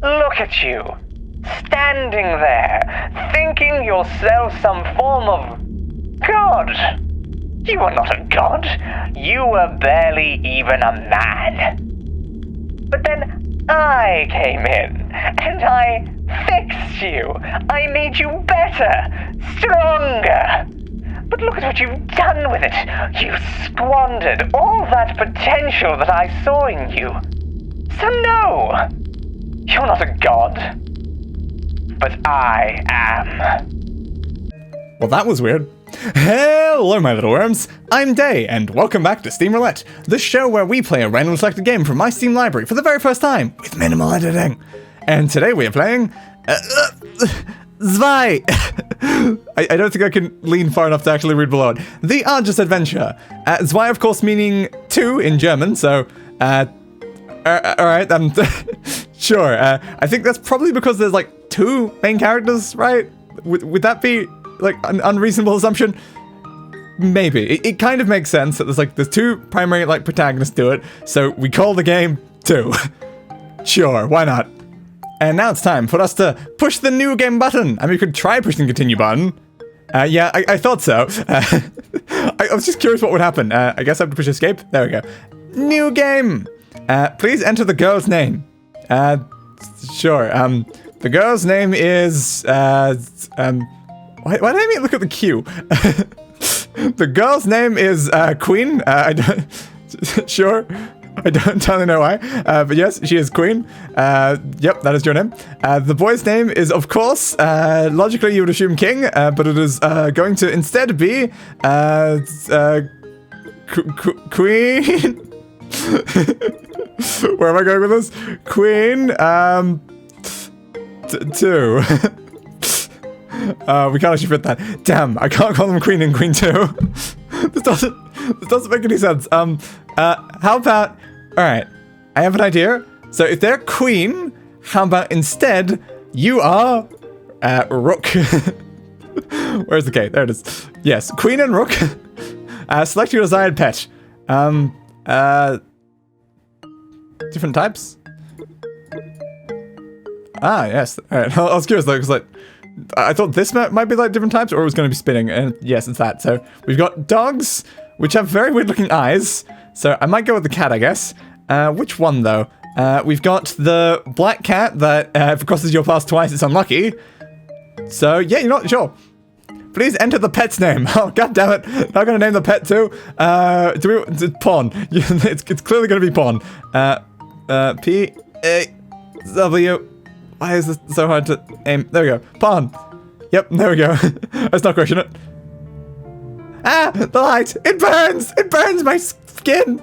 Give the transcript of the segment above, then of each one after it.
Look at you, standing there, thinking yourself some form of god. You are not a god. You were barely even a man. But then I came in, and I fixed you. I made you better, stronger. But look at what you've done with it. You squandered all that potential that I saw in you. So no, you're not a god. But I am. Well, that was weird. Hello, my little worms. I'm Day, and welcome back to Steam Roulette, the show where we play a randomly selected game from my Steam library for the very first time, with minimal editing. And today we are playing... Zwei! I don't think I can lean far enough to actually read below it. The Arges Adventure. Zwei, of course, meaning two in German, so... alright, sure. I think that's probably because there's, like, two main characters, right? Would that be... like, an unreasonable assumption? Maybe. It kind of makes sense that there's two primary, like, protagonists to it, so we call the game Two. Sure, why not? And now it's time for us to push the new game button. I mean, we could try pushing the continue button. Yeah, I thought so. I was just curious what would happen. I guess I have to push escape. There we go. New game. Please enter the girl's name. Sure. The girl's name is, why did I mean look at the queue? The girl's name is, Queen. I don't, sure. I don't entirely know why, but yes, she is Queen. Yep, that is your name. The boy's name is, of course, logically you would assume King, but it is, going to instead be, Queen. Where am I going with this? Queen, Two. We can't actually fit that. Damn, I can't call them Queen and Queen 2. This doesn't make any sense. How about... Alright, I have an idea. So if they're Queen, how about instead you are... Rook. Where's the K? There it is. Yes, Queen and Rook. Select your desired pet. Different types? Ah, yes. Alright, I was curious though, because like... I thought this might be like different types, or it was going to be spinning, and yes, it's that. So we've got dogs, which have very weird looking eyes, so I might go with the cat, I guess. Which one, though? We've got the black cat that, if it crosses your path twice, it's unlucky. So, yeah, you're not sure. Please enter the pet's name. Oh, god damn it. Not going to name the pet, too. It's Pawn. It's clearly going to be Pawn. P-A-W... Why is this so hard to aim? There we go. Pawn. Yep, there we go. That's not crushing it. Ah! The light! It burns! It burns my skin!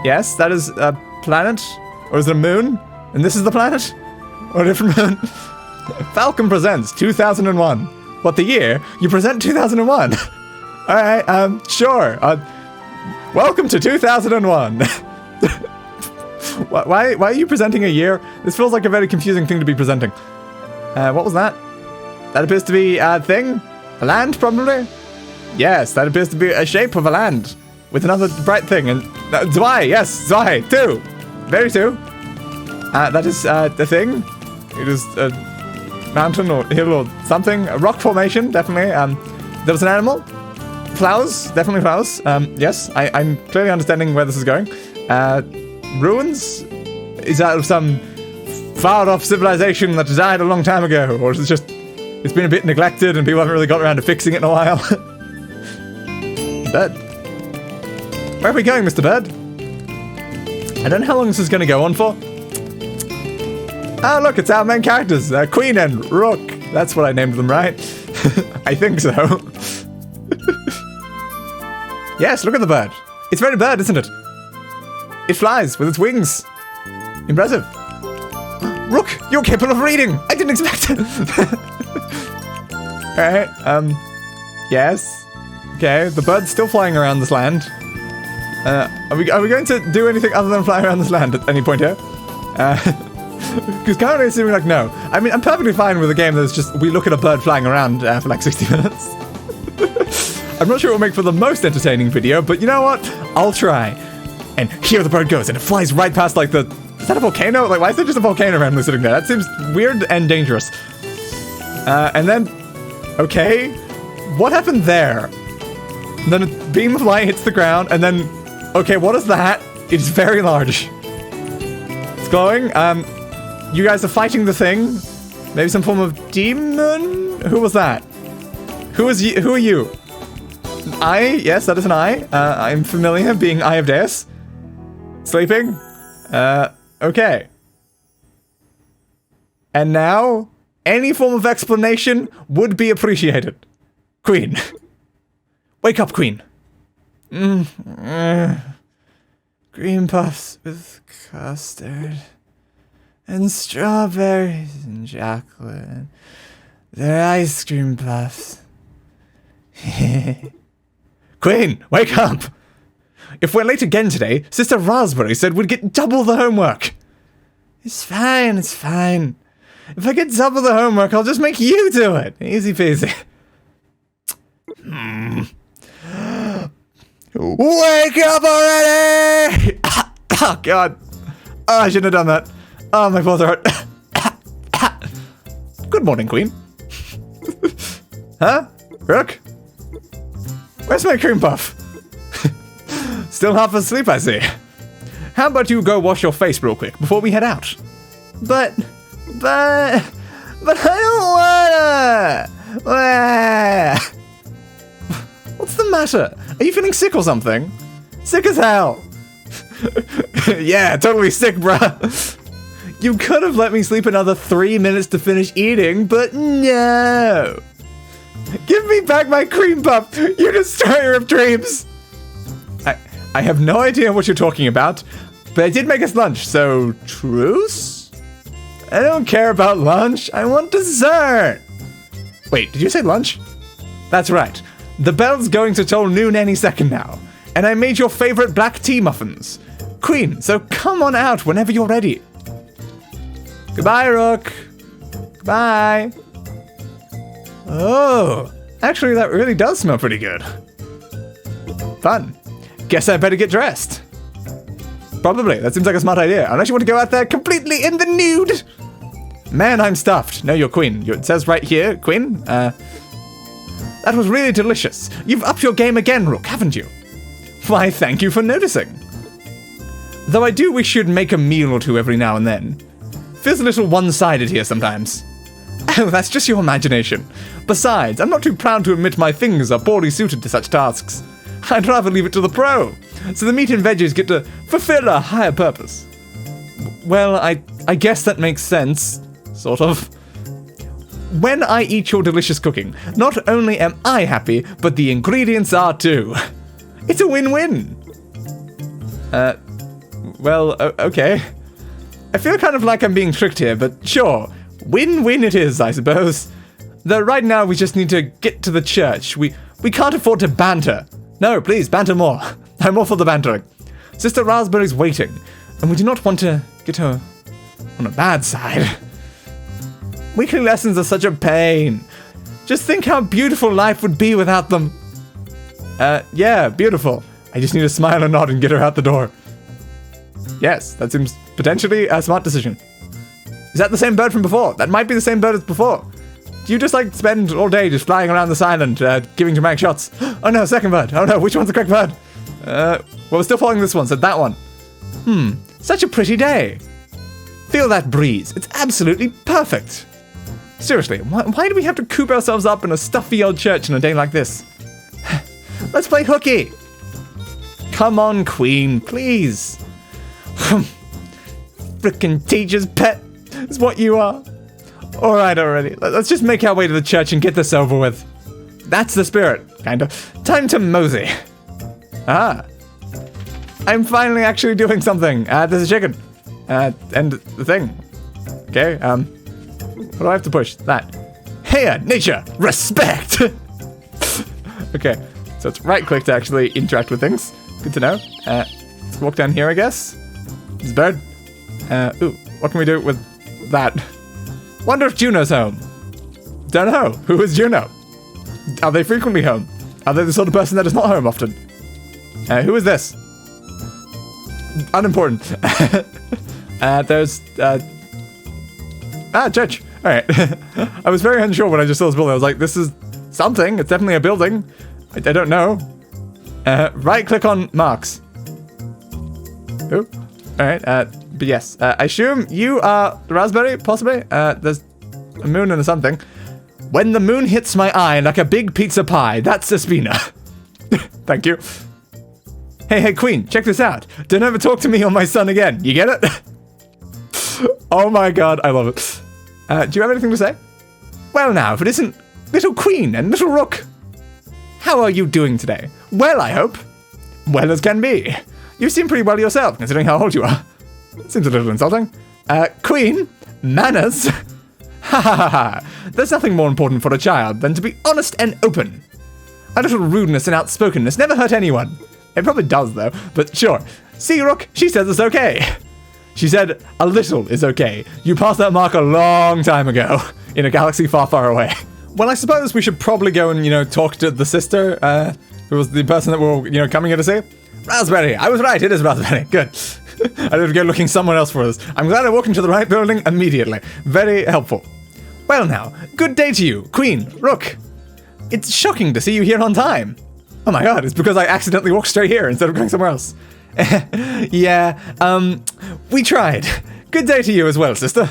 Yes, that is a planet? Or is it a moon? And this is the planet? Or a different moon? Falcon presents 2001. What, the year? You present 2001? Alright, sure. Welcome to 2001. Why are you presenting a year? This feels like a very confusing thing to be presenting. What was that? That appears to be a thing? A land, probably? Yes, that appears to be a shape of a land. With another bright thing. And Zwei, yes, Zwei, two. Very two. That is the thing. It is a mountain or hill or something. A rock formation, definitely. There was an animal. Flowers, definitely flowers. Yes, I'm clearly understanding where this is going. Ruins? Is that of some far-off civilization that died a long time ago? Or is it just... it's been a bit neglected and people haven't really got around to fixing it in a while? Bird. Where are we going, Mr. Bird? I don't know how long this is going to go on for. Oh, look, it's our main characters. Queen and Rook. That's what I named them, right? I think so. Yes, look at the bird. It's very bird, isn't it? It flies with its wings. Impressive. Rook, you're capable of reading. I didn't expect it. Alright, yes. Okay, the bird's still flying around this land. Are we going to do anything other than fly around this land at any point here? Because currently it's seeming like no. I mean, I'm perfectly fine with a game that's just, we look at a bird flying around for like 60 minutes. I'm not sure it will make for the most entertaining video, but you know what? I'll try. And here the bird goes, and it flies right past, like, the... Is that a volcano? Like, why is there just a volcano randomly sitting there? That seems weird and dangerous. And then... Okay. What happened there? And then a beam of light hits the ground, and then... Okay, what is that? It's very large. It's glowing. You guys are fighting the thing. Maybe some form of demon? Who was that? Who is you? Who are you? I? Yes, that is an eye. I'm familiar, being EyeOfDeus. Sleeping? Okay. And now, any form of explanation would be appreciated. Queen. Wake up, Queen. Green puffs with custard. And strawberries and chocolate. They're ice cream puffs. Queen, wake up! If we're late again today, Sister Raspberry said we'd get double the homework. It's fine, it's fine. If I get double the homework, I'll just make you do it. Easy peasy. Wake up already! Oh, God. Oh, I shouldn't have done that. Oh, my balls hurt. Good morning, Queen. Huh? Rook? Where's my cream puff? Still half asleep, I see. How about you go wash your face real quick before we head out? But I don't wanna. What's the matter? Are you feeling sick or something? Sick as hell. Yeah, totally sick, bruh. You could have let me sleep another 3 minutes to finish eating, but no. Give me back my cream puff, you destroyer of dreams. I have no idea what you're talking about, but I did make us lunch, so truce? I don't care about lunch, I want dessert. Wait, did you say lunch? That's right. The bell's going to toll noon any second now, and I made your favorite black tea muffins. Queen, so come on out whenever you're ready. Goodbye, Rook. Goodbye. Oh, actually that really does smell pretty good. Fun. Guess I better get dressed. Probably, that seems like a smart idea, unless you want to go out there completely in the nude. Man, I'm stuffed. No, you're Queen. It says right here, Queen. That was really delicious. You've upped your game again, Rook, haven't you? Why, thank you for noticing. Though I do wish you'd make a meal or two every now and then. Feels a little one-sided here sometimes. Oh, that's just your imagination. Besides, I'm not too proud to admit my fingers are poorly suited to such tasks. I'd rather leave it to the pro, so the meat and veggies get to fulfill a higher purpose. Well, I guess that makes sense. Sort of. When I eat your delicious cooking, not only am I happy, but the ingredients are too. It's a win-win. Well, okay. I feel kind of like I'm being tricked here, but sure. Win-win it is, I suppose. Though right now we just need to get to the church. We can't afford to banter. No, please, banter more. I'm all for the bantering. Sister Raspberry's waiting, and we do not want to get her on a bad side. Weekly lessons are such a pain. Just think how beautiful life would be without them. Yeah, beautiful. I just need to smile and nod and get her out the door. Yes, that seems potentially a smart decision. Is that the same bird from before? That might be the same bird as before. Do you just, like, spend all day just flying around this island, giving dramatic shots? Oh no, second bird. Oh no, which one's the correct bird? Well, we're still following this one, so that one. Such a pretty day. Feel that breeze. It's absolutely perfect. Seriously, why do we have to coop ourselves up in a stuffy old church on a day like this? Let's play hooky. Come on, Queen, please. Frickin' teacher's pet is what you are. Alright, already. Let's just make our way to the church and get this over with. That's the spirit, kind of. Time to mosey. Ah. I'm finally actually doing something. There's a chicken. And the thing. Okay, what do I have to push? That. Hey, nature! Respect! Okay, so it's right click to actually interact with things. Good to know. Let's walk down here, I guess. This bird. Ooh, what can we do with that? Wonder if Juno's home. Don't know. Who is Juno? Are they frequently home? Are they the sort of person that is not home often? Who is this? unimportant. There's, church. All right. I was very unsure when I just saw this building. I was like, this is something. It's definitely a building. I don't know. Right click on marks. Oh, all right. But yes, I assume you are the raspberry, possibly. There's a moon and something. When the moon hits my eye like a big pizza pie, that's Espina. Thank you. Hey, Queen, check this out. Don't ever talk to me or my son again. You get it? Oh my god, I love it. Do you have anything to say? Well now, if it isn't little Queen and little Rook. How are you doing today? Well, I hope. Well as can be. You seem pretty well yourself, considering how old you are. Seems a little insulting. Queen? Manners? Ha ha ha ha. There's nothing more important for a child than to be honest and open. A little rudeness and outspokenness never hurt anyone. It probably does, though, but sure. See, Rook, she says it's okay. She said a little is okay. You passed that mark a long time ago, in a galaxy far, far away. Well, I suppose we should probably go and, talk to the sister, who was the person that we're, coming here to see. Raspberry, I was right, it is Raspberry, good. I have to go looking somewhere else for us. I'm glad I walked into the right building immediately. Very helpful. Well now, good day to you, Queen, Rook. It's shocking to see you here on time. Oh my god, it's because I accidentally walked straight here instead of going somewhere else. Yeah, we tried. Good day to you as well, sister.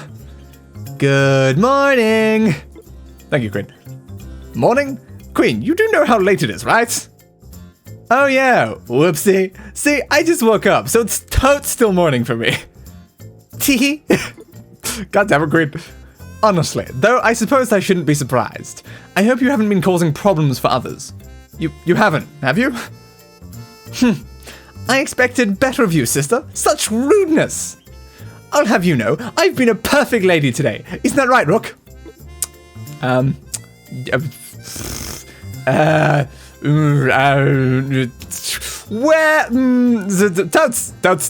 Good morning. Thank you, Queen. Morning? Queen, you do know how late it is, right? Oh yeah, whoopsie. See, I just woke up, so it's totes still morning for me. Tee. God damn it, Queen. Honestly, though I suppose I shouldn't be surprised. I hope you haven't been causing problems for others. You haven't, have you? I expected better of you, sister. Such rudeness. I'll have you know, I've been a perfect lady today. Isn't that right, Rook?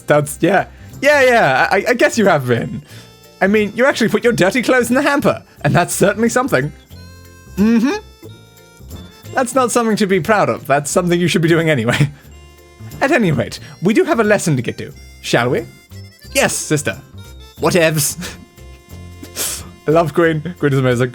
Totes, yeah. I guess you have been. I mean, you actually put your dirty clothes in the hamper, and that's certainly something. Mm-hmm. That's not something to be proud of. That's something you should be doing anyway. At any rate, we do have a lesson to get to, shall we? Yes, sister. Whatevs. I love Queen. Queen is amazing.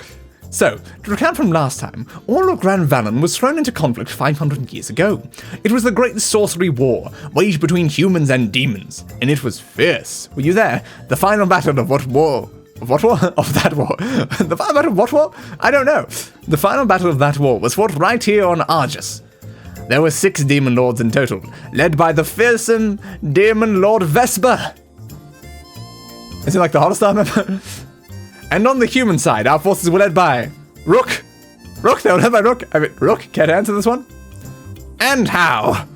So, to recount from last time, all of Grand Vallon was thrown into conflict 500 years ago. It was the Great Sorcery War, waged between humans and demons, and it was fierce. Were you there? The final battle of what war? Of what war? Of that war. The final battle of what war? I don't know. The final battle of that war was fought right here on Arges. There were 6 demon lords in total, led by the fearsome demon lord Vesper. Is he like the Holostar member? And on the human side, our forces were led by Rook. Rook, they were led by Rook. I mean, Rook, care to answer this one? And how?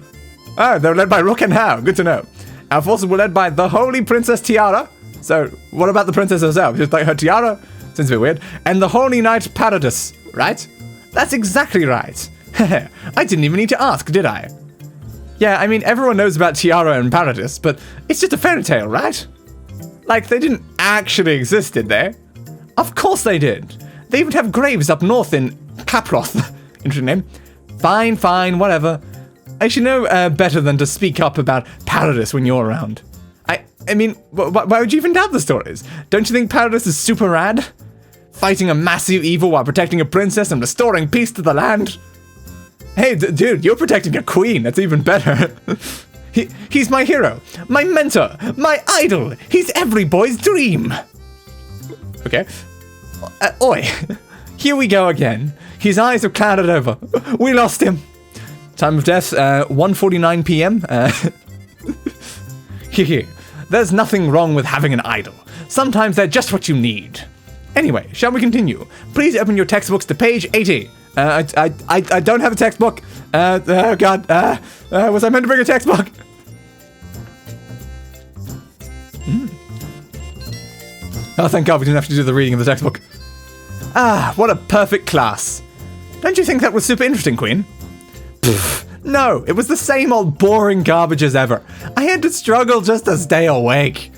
Oh, they were led by Rook and how. Good to know. Our forces were led by the Holy Princess Tiara. So, what about the princess herself? Just like her tiara? Seems a bit weird. And the Holy Knight Paradis, right? That's exactly right. I didn't even need to ask, did I? Yeah, I mean, everyone knows about Tiara and Paradis, but it's just a fairy tale, right? Like, they didn't actually exist, did they? Of course they did. They even have graves up north in Caproth. Interesting name. Fine, whatever. I should know better than to speak up about Paradis when you're around. I mean, why would you even doubt the stories? Don't you think Paradis is super rad? Fighting a massive evil while protecting a princess and restoring peace to the land? Hey, dude, you're protecting a queen. That's even better. He's my hero, my mentor, my idol. He's every boy's dream. Okay. Oi. Here we go again. His eyes have clouded over. We lost him. Time of death, 1:49 p.m. Here. There's nothing wrong with having an idol. Sometimes they're just what you need. Anyway, shall we continue? Please open your textbooks to page 80. I don't have a textbook. Oh god. Was I meant to bring a textbook? Oh, thank god we didn't have to do the reading of the textbook. Ah, what a perfect class. Don't you think that was super interesting, Queen? No, it was the same old boring garbage as ever. I had to struggle just to stay awake.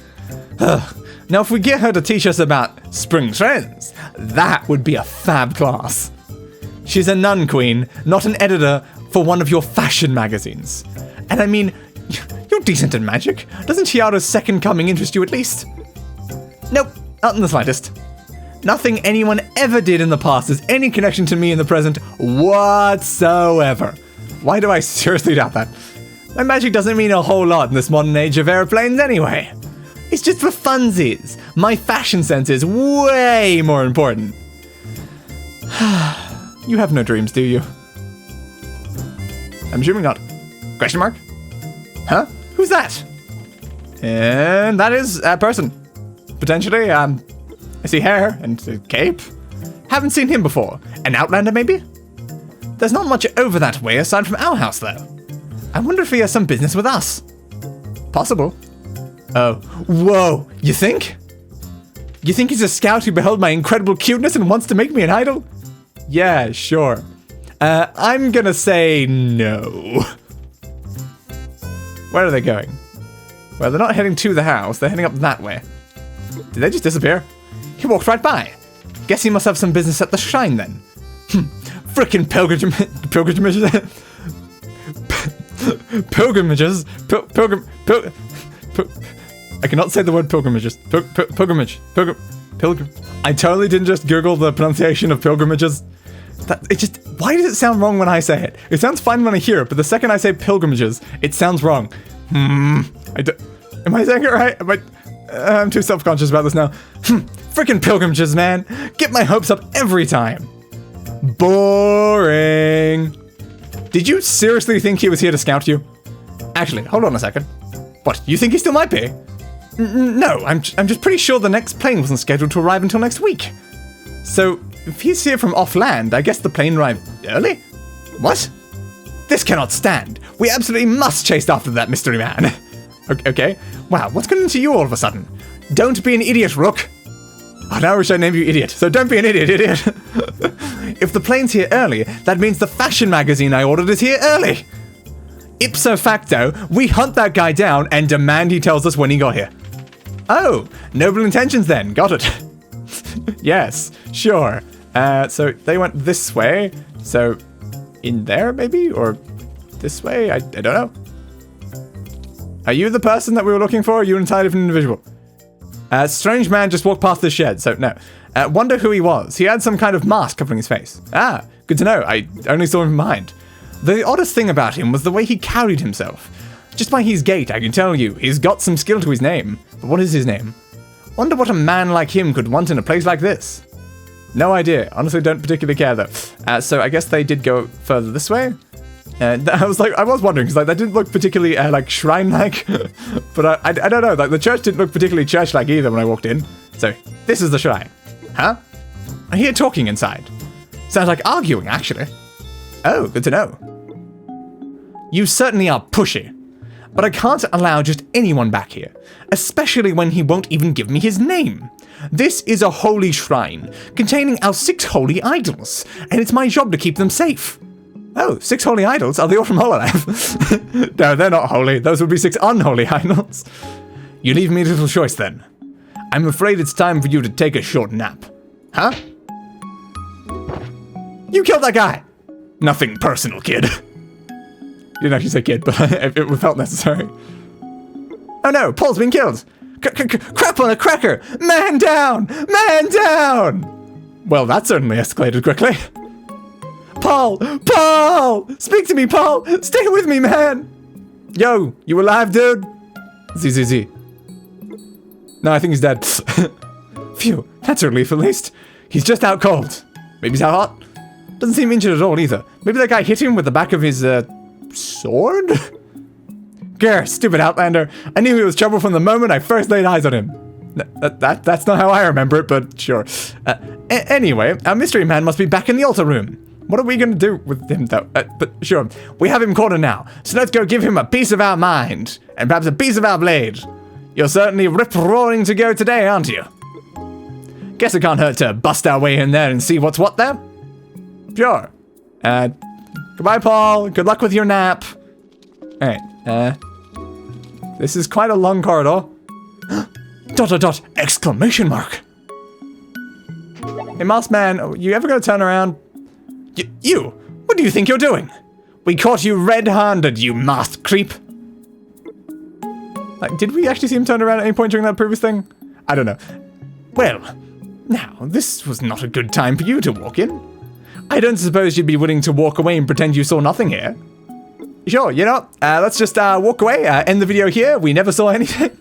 Now, if we get her to teach us about spring trends, that would be a fab class. She's a nun, Queen, not an editor for one of your fashion magazines. And I mean, you're decent at magic. Doesn't Chiara's second coming interest you at least? Nope, not in the slightest. Nothing anyone ever did in the past has any connection to me in the present whatsoever. Why do I seriously doubt that? My magic doesn't mean a whole lot in this modern age of airplanes anyway. It's just for funsies. My fashion sense is way more important. You have no dreams, do you? I'm assuming not. Question mark? Huh? Who's that? And that is a person. Potentially, I see hair and a cape. Haven't seen him before. An outlander, maybe? There's not much over that way aside from our house, though. I wonder if he has some business with us. Possible. Oh. Whoa. You think? You think he's a scout who beheld my incredible cuteness and wants to make me an idol? Yeah, sure. I'm gonna say no. Where are they going? Well, they're not heading to the house. They're heading up that way. Did they just disappear? He walked right by. Guess he must have some business at the shrine then. Frickin' pilgrimages. Pilgrimages. I cannot say the word pilgrimages. Pilgrimage. Pilgrim. I totally didn't just Google the pronunciation of pilgrimages. Why does it sound wrong when I say it? It sounds fine when I hear it, but the second I say pilgrimages, it sounds wrong. Am I saying it right? I'm too self-conscious about this now. Frickin' pilgrimages, man. Get my hopes up every time. Boring. Did you seriously think he was here to scout you? Actually, hold on a second. What, you think he still might be? No, I'm just pretty sure the next plane wasn't scheduled to arrive until next week. So, if he's here from off-land, I guess the plane arrived early? What? This cannot stand. We absolutely must chase after that mystery man. Okay. Wow, what's going into you all of a sudden? Don't be an idiot, Rook. Oh, now I wish I named you idiot. So don't be an idiot. If the plane's here early, that means the fashion magazine I ordered is here early. Ipso facto, we hunt that guy down and demand he tells us when he got here. Oh, noble intentions then. Got it. Yes, sure. So they went this way. So in there, maybe? Or this way? I don't know. Are you the person that we were looking for? Or are you an entirely different individual? Strange man just walked past the shed, so no. Wonder who he was. He had some kind of mask covering his face. Ah, good to know. I only saw him from behind. The oddest thing about him was the way he carried himself. Just by his gait, I can tell you, he's got some skill to his name. But what is his name? Wonder what a man like him could want in a place like this. No idea. Honestly, don't particularly care though. So I guess they did go further this way. And I was wondering, because that didn't look particularly shrine-like. But I don't know, the church didn't look particularly church-like either when I walked in. So this is the shrine. Huh? I hear talking inside. Sounds like arguing, actually. Oh, good to know. You certainly are pushy. But I can't allow just anyone back here, especially when he won't even give me his name. This is a holy shrine, containing our 6 holy idols, and it's my job to keep them safe. Oh, 6 holy idols? Are they all from Hololive? No, they're not holy. Those would be 6 unholy idols. You leave me little choice then. I'm afraid it's time for you to take a short nap. Huh? You killed that guy! Nothing personal, kid. You didn't actually say kid, but it felt necessary. Oh no, Paul's been killed! Crap on a cracker! Man down! Man down! Well, that certainly escalated quickly. Paul! Paul! Speak to me, Paul! Stay with me, man! Yo, you alive, dude? Z. No, I think he's dead. Phew, that's a relief at least. He's just out cold. Maybe he's out hot. Doesn't seem injured at all either. Maybe that guy hit him with the back of his, sword? Grr, stupid Outlander. I knew he was trouble from the moment I first laid eyes on him. That's not how I remember it, but sure. Anyway, our mystery man must be back in the altar room. What are we gonna do with him, though? But sure, we have him cornered now, so let's go give him a piece of our mind, and perhaps a piece of our blade. You're certainly rip-roaring to go today, aren't you? Guess it can't hurt to bust our way in there and see what's what there. Sure. Goodbye, Paul. Good luck with your nap. Alright, this is quite a long corridor. ... Exclamation mark. Hey, Moss Man, you ever gonna turn around? You! What do you think you're doing? We caught you red-handed, you masked creep. Like, did we actually see him turn around at any point during that previous thing? I don't know. Well, now, this was not a good time for you to walk in. I don't suppose you'd be willing to walk away and pretend you saw nothing here. Sure, you know, let's just walk away, end the video here. We never saw anything.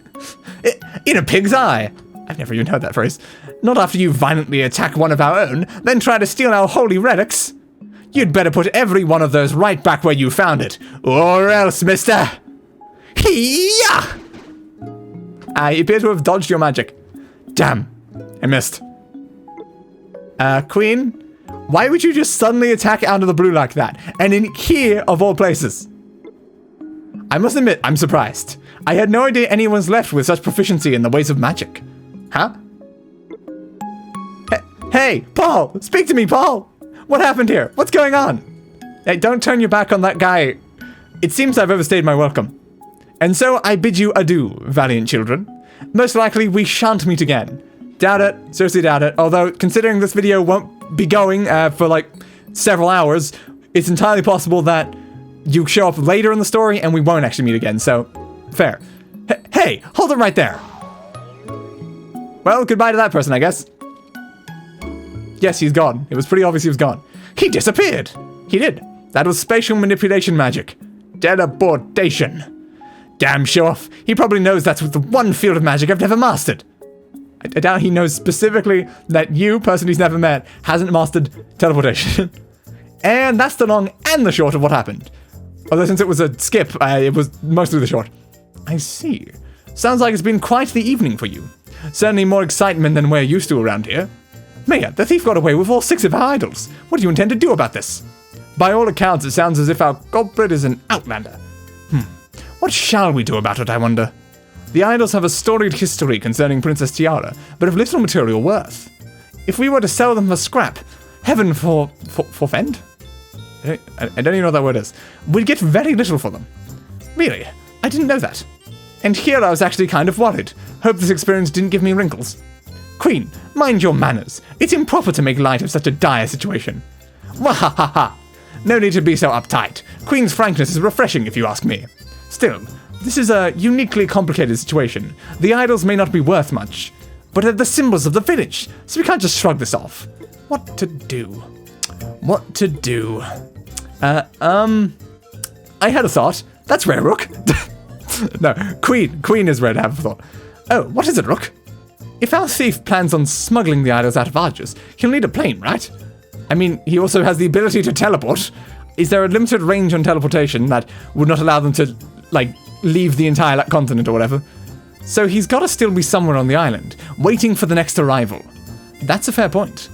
In a pig's eye. I've never even heard that phrase. Not after you violently attack one of our own, then try to steal our holy relics. You'd better put every one of those right back where you found it, or else, mister. Hee-yah! You appear to have dodged your magic. Damn, I missed. Queen, why would you just suddenly attack out of the blue like that? And in here, of all places? I must admit, I'm surprised. I had no idea anyone's left with such proficiency in the ways of magic. Huh? Hey, Paul! Speak to me, Paul! What happened here? What's going on? Hey, don't turn your back on that guy. It seems I've overstayed my welcome. And so I bid you adieu, valiant children. Most likely we shan't meet again. Doubt it. Seriously doubt it. Although, considering this video won't be going for like several hours, it's entirely possible that you show up later in the story and we won't actually meet again, so fair. Hey, hold it right there. Well, goodbye to that person, I guess. Yes, he's gone. It was pretty obvious he was gone. He disappeared. He did. That was spatial manipulation magic. Teleportation. Damn show-off. He probably knows that's the one field of magic I've never mastered. I doubt he knows specifically that you, person he's never met, hasn't mastered teleportation. And that's the long and the short of what happened. Although since it was a skip, it was mostly the short. I see. Sounds like it's been quite the evening for you. Certainly more excitement than we're used to around here. Mayor, the thief got away with all 6 of our idols. What do you intend to do about this? By all accounts, it sounds as if our culprit is an outlander. What shall we do about it, I wonder? The idols have a storied history concerning Princess Tiara, but of little material worth. If we were to sell them for scrap, heaven forfend? I don't even know what that word is. We'd get very little for them. Really? I didn't know that. And here I was actually kind of worried. Hope this experience didn't give me wrinkles. Queen, mind your manners. It's improper to make light of such a dire situation. Wahahaha. No need to be so uptight. Queen's frankness is refreshing if you ask me. Still, this is a uniquely complicated situation. The idols may not be worth much, but they're the symbols of the village, so we can't just shrug this off. What to do? What to do? I had a thought. That's rare, Rook. No, Queen is rare to have a thought. Oh, what is it, Rook? If our thief plans on smuggling the idols out of Arges, he'll need a plane, right? I mean, he also has the ability to teleport. Is there a limited range on teleportation that would not allow them to, like, leave the entire continent or whatever? So he's got to still be somewhere on the island, waiting for the next arrival. That's a fair point.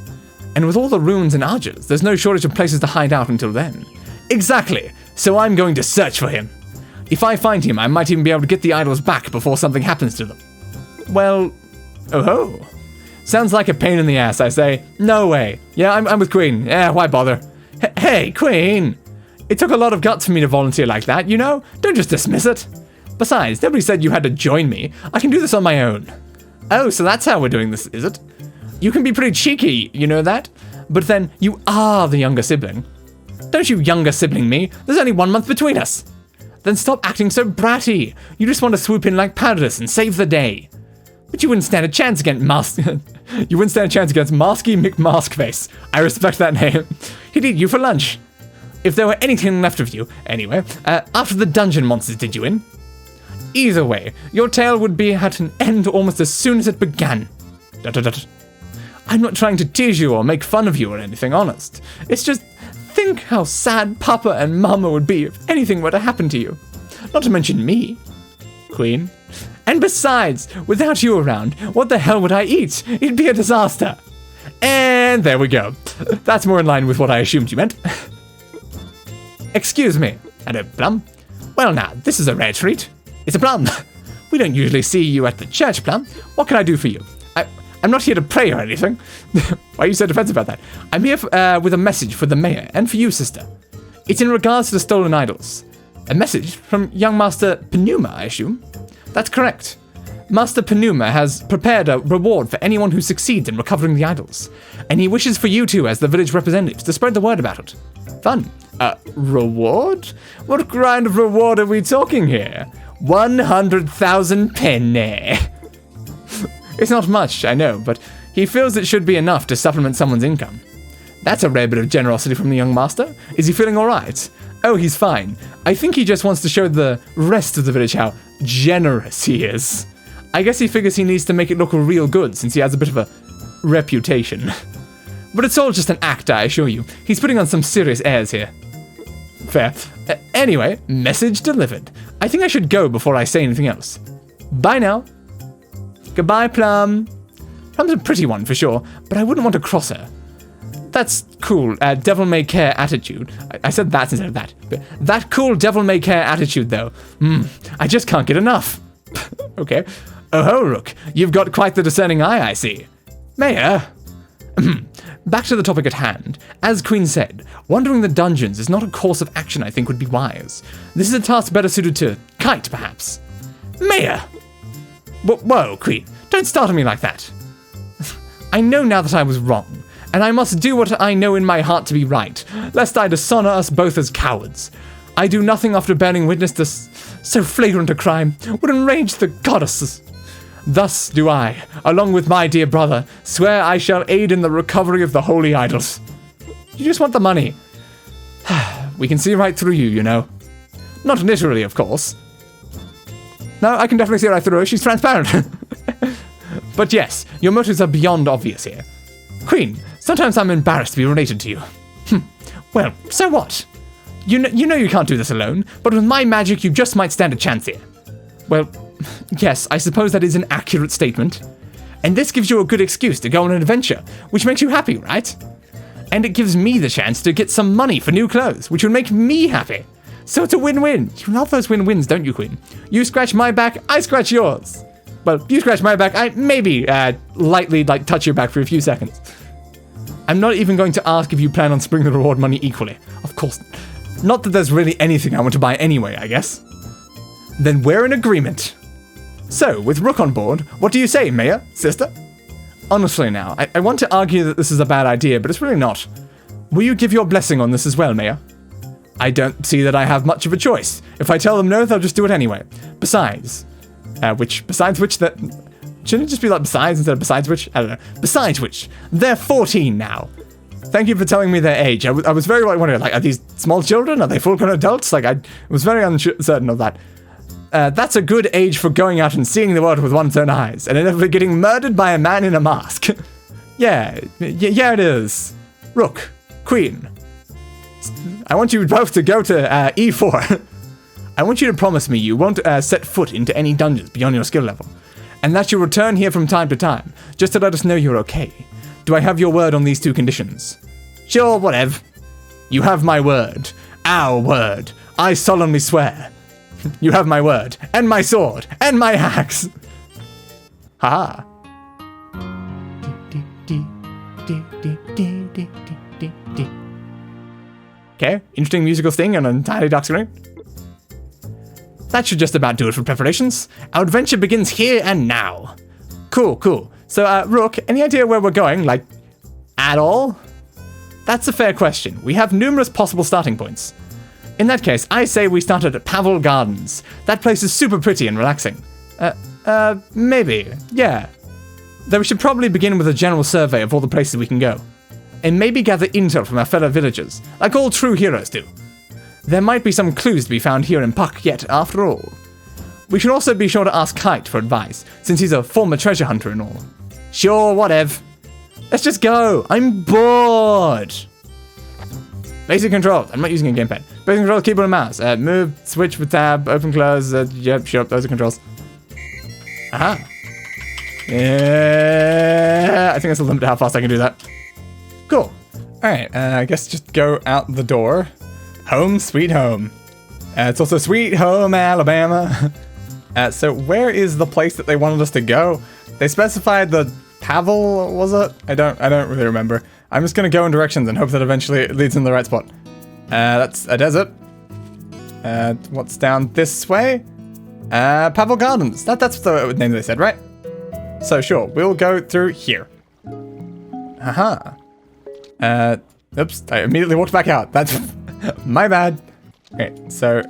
And with all the ruins in Arges, there's no shortage of places to hide out until then. Exactly. So I'm going to search for him. If I find him, I might even be able to get the idols back before something happens to them. Well, oh-ho. Sounds like a pain in the ass, I say. No way. Yeah, I'm with Queen. Yeah, why bother? Hey, Queen! It took a lot of guts for me to volunteer like that, you know? Don't just dismiss it. Besides, nobody said you had to join me. I can do this on my own. Oh, so that's how we're doing this, is it? You can be pretty cheeky, you know that? But then, you are the younger sibling. Don't you younger sibling me. There's only 1 month between us. Then stop acting so bratty. You just want to swoop in like Paradis and save the day. But you wouldn't stand a chance against You wouldn't stand a chance against Masky McMaskface. I respect that name. He'd eat you for lunch. If there were anything left of you, anyway, after the dungeon monsters did you in. Either way, your tale would be at an end almost as soon as it began. I'm not trying to tease you or make fun of you or anything, honest. It's just, think how sad Papa and Mama would be if anything were to happen to you. Not to mention me, Queen. And besides, without you around, what the hell would I eat? It'd be a disaster. And there we go. That's more in line with what I assumed you meant. Excuse me. And a plum? Well now, this is a rare treat. It's a plum. We don't usually see you at the church, Plum. What can I do for you? I'm not here to pray or anything. Why are you so defensive about that? I'm here with a message for the mayor and for you, sister. It's in regards to the stolen idols. A message from young Master Pneuma, I assume? That's correct. Master Pneuma has prepared a reward for anyone who succeeds in recovering the idols. And he wishes for you two, as the village representatives, to spread the word about it. Fun. Reward? What kind of reward are we talking here? 100,000 penny. It's not much, I know, but he feels it should be enough to supplement someone's income. That's a rare bit of generosity from the young master. Is he feeling alright? Oh, he's fine. I think he just wants to show the rest of the village how generous he is. I guess he figures he needs to make it look real good since he has a bit of a reputation. But it's all just an act, I assure you. He's putting on some serious airs here. Fair. Anyway, message delivered. I think I should go before I say anything else. Bye now. Goodbye, Plum. Plum's a pretty one for sure, but I wouldn't want to cross her. That's cool, devil-may-care attitude. I said that instead of that. But that cool devil-may-care attitude, though. I just can't get enough. Okay. Oh ho, Rook. You've got quite the discerning eye, I see. Mayor. Back to the topic at hand. As Queen said, wandering the dungeons is not a course of action I think would be wise. This is a task better suited to Kite, perhaps. Mayor! Whoa, Queen. Don't startle me like that. I know now that I was wrong, and I must do what I know in my heart to be right, lest I dishonor us both as cowards. I do nothing after bearing witness to so flagrant a crime would enrage the goddesses. Thus do I, along with my dear brother, swear I shall aid in the recovery of the holy idols. You just want the money. We can see right through you, you know. Not literally, of course. No, I can definitely see right through her. She's transparent. But yes, your motives are beyond obvious here. Queen, sometimes I'm embarrassed to be related to you. Well, so what? You know you can't do this alone, but with my magic you just might stand a chance here. Well, yes, I suppose that is an accurate statement. And this gives you a good excuse to go on an adventure, which makes you happy, right? And it gives me the chance to get some money for new clothes, which would make me happy. So it's a win-win. You love those win-wins, don't you, Queen? You scratch my back, I scratch yours. Well, you scratch my back, I maybe lightly touch your back for a few seconds. I'm not even going to ask if you plan on splitting the reward money equally. Of course. Not that there's really anything I want to buy anyway, I guess. Then we're in agreement. So, with Rook on board, what do you say, Mayor, sister? Honestly now, I want to argue that this is a bad idea, but it's really not. Will you give your blessing on this as well, Mayor? I don't see that I have much of a choice. If I tell them no, they'll just do it anyway. Besides, besides which, shouldn't it just be like besides instead of besides which? I don't know. Besides which, they're 14 now. Thank you for telling me their age. I was very wondering, are these small children? Are they full-grown adults? I was very uncertain of that. That's a good age for going out and seeing the world with one's own eyes, and inevitably getting murdered by a man in a mask. Yeah, it is. Rook, Queen. I want you both to go to E4. I want you to promise me you won't set foot into any dungeons beyond your skill level, and that you'll return here from time to time, just to let us know you're okay. Do I have your word on these two conditions? Sure, whatever. You have my word. Our word. I solemnly swear. You have my word, and my sword, and my axe. Ha. Okay, interesting musical thing on an entirely dark screen. That should just about do it for preparations. Our adventure begins here and now. Cool. So, Rook, any idea where we're going, at all? That's a fair question. We have numerous possible starting points. In that case, I say we start at Pavel Gardens. That place is super pretty and relaxing. Maybe, yeah. Though we should probably begin with a general survey of all the places we can go. And maybe gather intel from our fellow villagers, like all true heroes do. There might be some clues to be found here in Puck yet, after all. We should also be sure to ask Kite for advice, since he's a former treasure hunter and all. Sure, whatever. Let's just go. I'm bored. Basic controls. I'm not using a gamepad. Basic controls, keyboard and mouse. Move, switch with tab, open, close. Yep, sure, those are controls. Aha. Yeah, I think that's a limit to how fast I can do that. Cool. Alright, I guess just go out the door. Home, sweet home. It's also sweet home, Alabama. So where is the place that they wanted us to go? They specified the Pavel, was it? I don't really remember. I'm just gonna go in directions and hope that eventually it leads in the right spot. That's a desert. What's down this way? Pavel Gardens. That's the name they said, right? So sure, we'll go through here. Haha. Oops, I immediately walked back out. That's my bad. Okay, so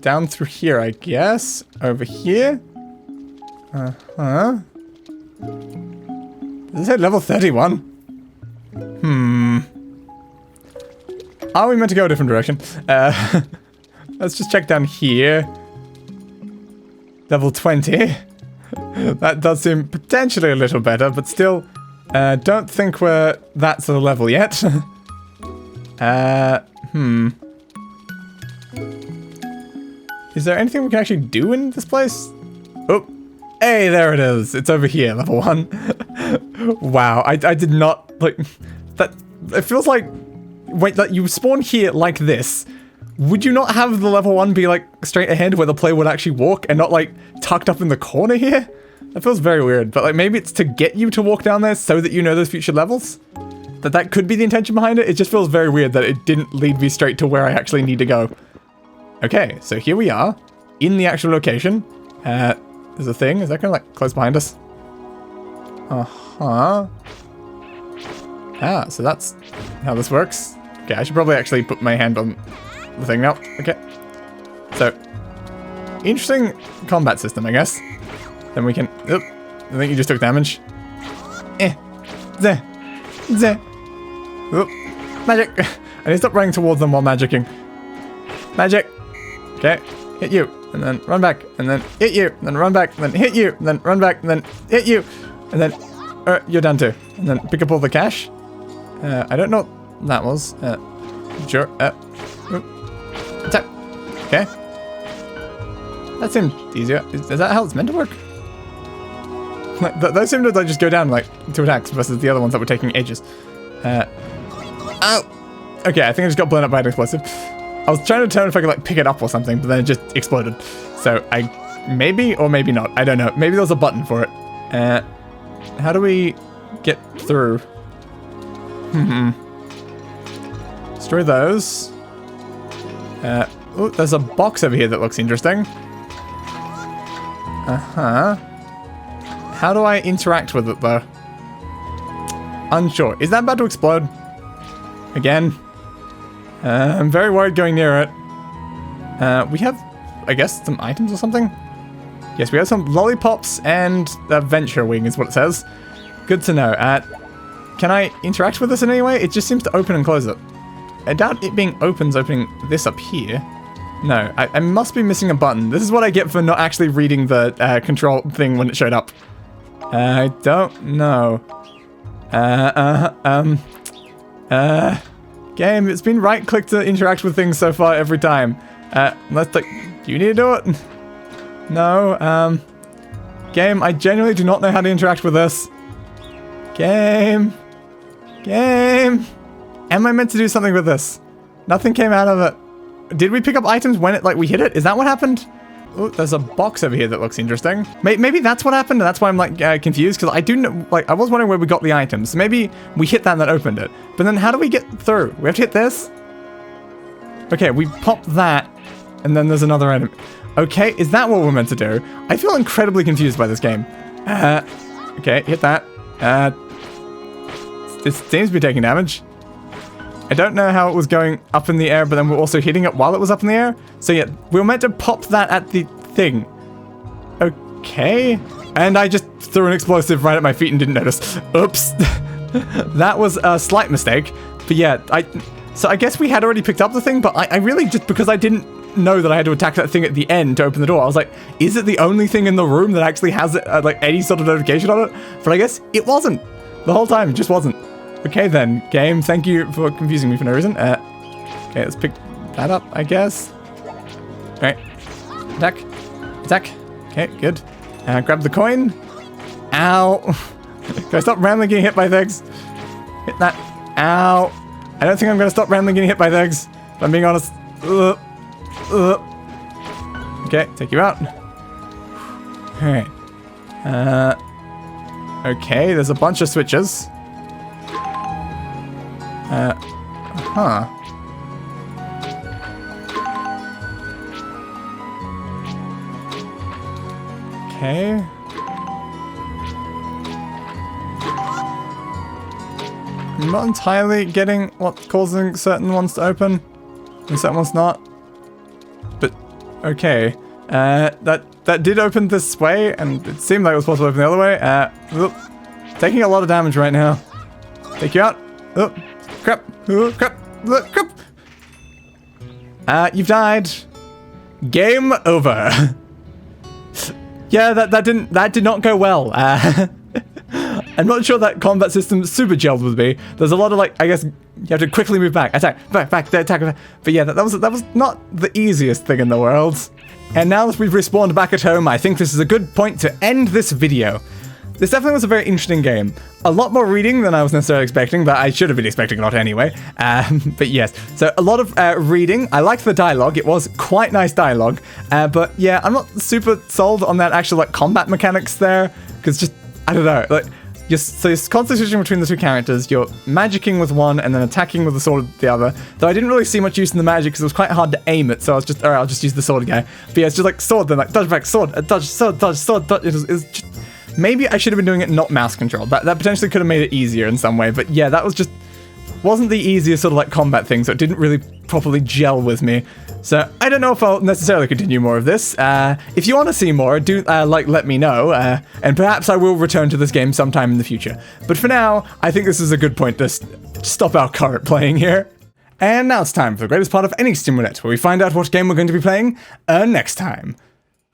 down through here, I guess. Over here. Uh-huh. Does it say level 31? Are we meant to go a different direction? Let's just check down here. Level 20. That does seem potentially a little better, but still, don't think we're that sort of level yet. Is there anything we can actually do in this place? Oh, hey, there it is. It's over here, level 1. Wow, I did not, like, that, it feels like, wait, that you spawn here like this. Would you not have the level 1 be, like, straight ahead where the player would actually walk and not, like, tucked up in the corner here? That feels very weird, but, like, maybe it's to get you to walk down there so that you know those future levels? That could be the intention behind it? It just feels very weird that it didn't lead me straight to where I actually need to go. Okay, so here we are, in the actual location. There's a thing. Is that gonna, like, close behind us? Uh-huh. Ah, so that's how this works. Okay, I should probably actually put my hand on the thing now. Okay. So, interesting combat system, I guess. Then we can... Oop, I think you just took damage. Zeh. Oop. Magic. I need to stop running towards them while magicking. Magic. Okay. Hit you. And then run back. And then hit you. And then run back. And then hit you. And then run back. And then hit you. And then... you're done too. And then pick up all the cash. I don't know what that was. Sure. Attack. Okay. That seemed easier. Is that how it's meant to work? Like, those seem to like, just go down like 2 attacks versus the other ones that were taking ages. Ow! Okay, I think I just got blown up by an explosive. I was trying to determine if I could like pick it up or something, but then it just exploded. So I maybe or maybe not. I don't know. Maybe there was a button for it. How do we get through? Destroy those. Oh, there's a box over here that looks interesting. Uh-huh. How do I interact with it, though? Unsure. Is that about to explode? Again? I'm very worried going near it. We have, I guess, some items or something? Yes, we have some lollipops and a venture wing is what it says. Good to know. Can I interact with this in any way? It just seems to open and close it. I doubt it being opening this up here. No, I must be missing a button. This is what I get for not actually reading the control thing when it showed up. I don't know. Game, it's been right-click to interact with things so far every time. Let's like, do you need to do it? No, game, I genuinely do not know how to interact with this. Game. Am I meant to do something with this? Nothing came out of it. Did we pick up items when it, like, we hit it? Is that what happened? Oh, there's a box over here that looks interesting. Maybe that's what happened, and that's why I'm, like, confused, because I do know, like, I was wondering where we got the items. So maybe we hit that and that opened it. But then how do we get through? We have to hit this? Okay, we pop that, and then there's another item. Okay, is that what we're meant to do? I feel incredibly confused by this game. Okay, hit that. This seems to be taking damage. I don't know how it was going up in the air, but then we're also hitting it while it was up in the air. So yeah, we were meant to pop that at the thing. Okay. And I just threw an explosive right at my feet and didn't notice. Oops. That was a slight mistake. But yeah, so I guess we had already picked up the thing, but I really just, because I didn't know that I had to attack that thing at the end to open the door, I was like, is it the only thing in the room that actually has like any sort of notification on it? But I guess it wasn't. The whole time, it just wasn't. Okay then, game, thank you for confusing me for no reason. Okay, let's pick that up, I guess. Alright. Attack. Okay, good. Grab the coin. Ow. Can I stop randomly getting hit by things? Hit that. Ow. I don't think I'm gonna stop randomly getting hit by things, if I'm being honest. Okay, take you out. Alright. Okay, there's a bunch of switches. Okay. I'm not entirely getting what's causing certain ones to open and certain ones not. But Okay. That did open this way, and it seemed like it was possible to open the other way. Oop. Taking a lot of damage right now. Take you out. Oh, crap. Oh, crap. Oh, crap. You've died. Game over. Yeah, that did not go well. I'm not sure that combat system super gelled with me. There's a lot of, like, I guess you have to quickly move back, attack, back, attack. But yeah, that was not the easiest thing in the world. And now that we've respawned back at home, I think this is a good point to end this video. This definitely was a very interesting game. A lot more reading than I was necessarily expecting, but I should have been expecting a lot anyway. But yes, so a lot of reading. I liked the dialogue. It was quite nice dialogue. But yeah, I'm not super sold on that actual, like, combat mechanics there. Because just, I don't know, like, so your constant switching between the two characters, you're magicking with one and then attacking with the sword with the other. Though I didn't really see much use in the magic because it was quite hard to aim it, so I was just, alright, I'll just use the sword guy. But yeah, it's just like sword, then like dodge back, sword, dodge, sword, dodge, sword, dodge. It was just, maybe I should have been doing it not mouse controlled. That potentially could have made it easier in some way, but yeah, that was just, wasn't the easiest sort of like combat thing, so it didn't really properly gel with me. So I don't know if I'll necessarily continue more of this. If you want to see more, do let me know, and perhaps I will return to this game sometime in the future. But for now, I think this is a good point to stop our current playing here. And now it's time for the greatest part of any Steam Roulette, where we find out what game we're going to be playing next time.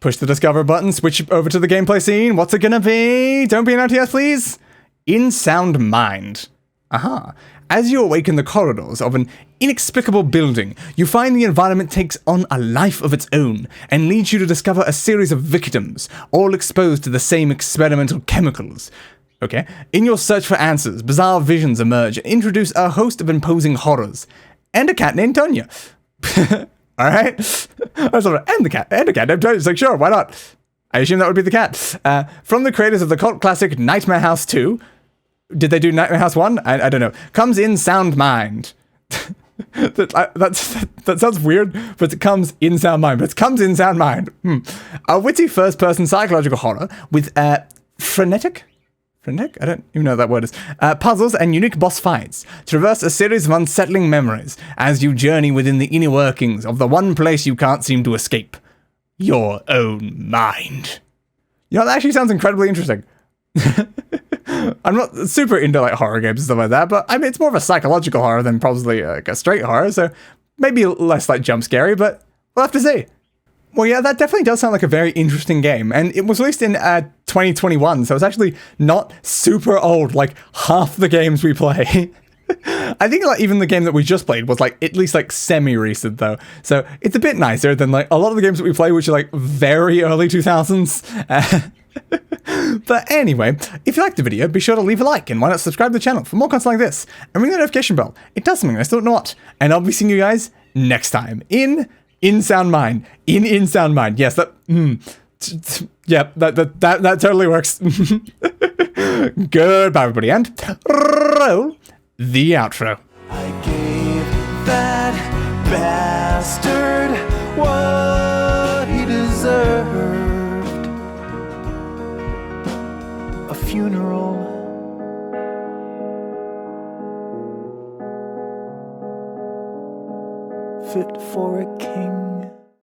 Push the discover button, switch over to the gameplay scene. What's it gonna be? Don't be an RTS, please. In Sound Mind. Aha. As you awaken the corridors of an inexplicable building, you find the environment takes on a life of its own and leads you to discover a series of victims, all exposed to the same experimental chemicals. Okay. In your search for answers, bizarre visions emerge and introduce a host of imposing horrors. And a cat named Tonya. Alright? I was like, and a cat named Tonya. It's like, sure, why not? I assume that would be the cat. From the creators of the cult classic Nightmare House 2, did they do Nightmare House 1? I don't know. Comes in Sound Mind. that sounds weird, but it comes in Sound Mind. But it comes in Sound Mind. A witty first-person psychological horror with frenetic? Frenetic? I don't even know what that word is. Puzzles and unique boss fights. Traverse a series of unsettling memories as you journey within the inner workings of the one place you can't seem to escape. Your own mind. You know, that actually sounds incredibly interesting. I'm not super into like horror games and stuff like that, but I mean, it's more of a psychological horror than probably like a straight horror, so maybe less like jump scary, but we'll have to see. Well, yeah, that definitely does sound like a very interesting game, and it was released in 2021, so it's actually not super old, like half the games we play. I think like even the game that we just played was like at least like semi-recent though, so it's a bit nicer than like a lot of the games that we play, which are like very early 2000s. But anyway, if you liked the video, be sure to leave a like, and why not subscribe to the channel for more content like this, and ring the notification bell. It does something I still don't know what, and I'll be seeing you guys next time in Sound Mind. In Sound Mind. Yes, that. Yeah, that totally works. Goodbye, everybody, and roll the outro. I gave that bastard what he deserved. A funeral. Fit for a king.